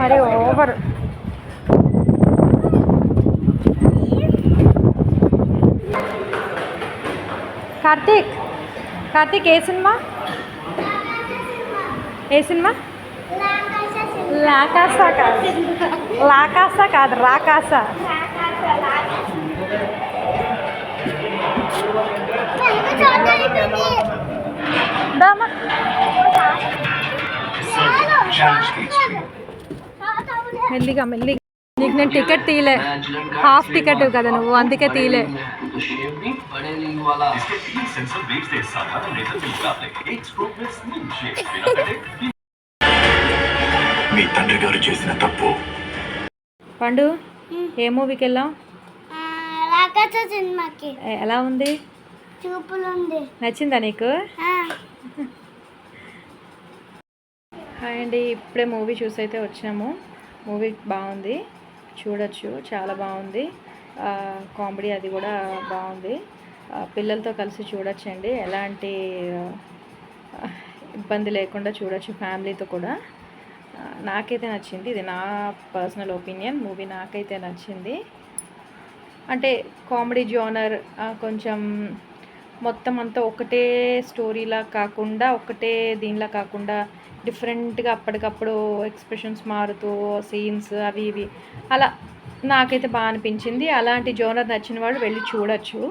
మరి ఓవర్. కార్తీక్ ఏ సినిమా? లాకాసా కాదు రాకాసా. మెల్లిగా నీకు నేను టికెట్ తీయలే, హాఫ్ టికెట్ కదా నువ్వు, అందుకే తీయలే. మీ తండ్రి గారు చేసిన తప్పు. పండు ఏ మూవీకి వెళ్ళాం? సినిమాకి. ఎలా ఉంది? నచ్చిందా నీకు? హాయ్ అండి, ఇప్పుడే మూవీ చూసి అయితే వచ్చాము. మూవీ బాగుంది, చూడొచ్చు, చాలా బాగుంది. కామెడీ అది కూడా బాగుంది. పిల్లలతో కలిసి చూడొచ్చండి, ఎలాంటి ఇబ్బంది లేకుండా చూడొచ్చు, ఫ్యామిలీతో కూడా. నాకైతే నచ్చింది, ఇది నా పర్సనల్ ఒపీనియన్. మూవీ నాకైతే నచ్చింది. అంటే కామెడీ జోనర్, కొంచెం మొత్తం అంతా ఒకటే స్టోరీలా కాకుండా, ఒకటే దీనిలా కాకుండా డిఫరెంట్గా అప్పటికప్పుడు ఎక్స్ప్రెషన్స్ మారుతూ సీన్స్ అవి ఇవి అలా నాకైతే బాగా అనిపించింది. అలాంటి జోనర్ నచ్చిన వాళ్ళు వెళ్ళి చూడొచ్చు.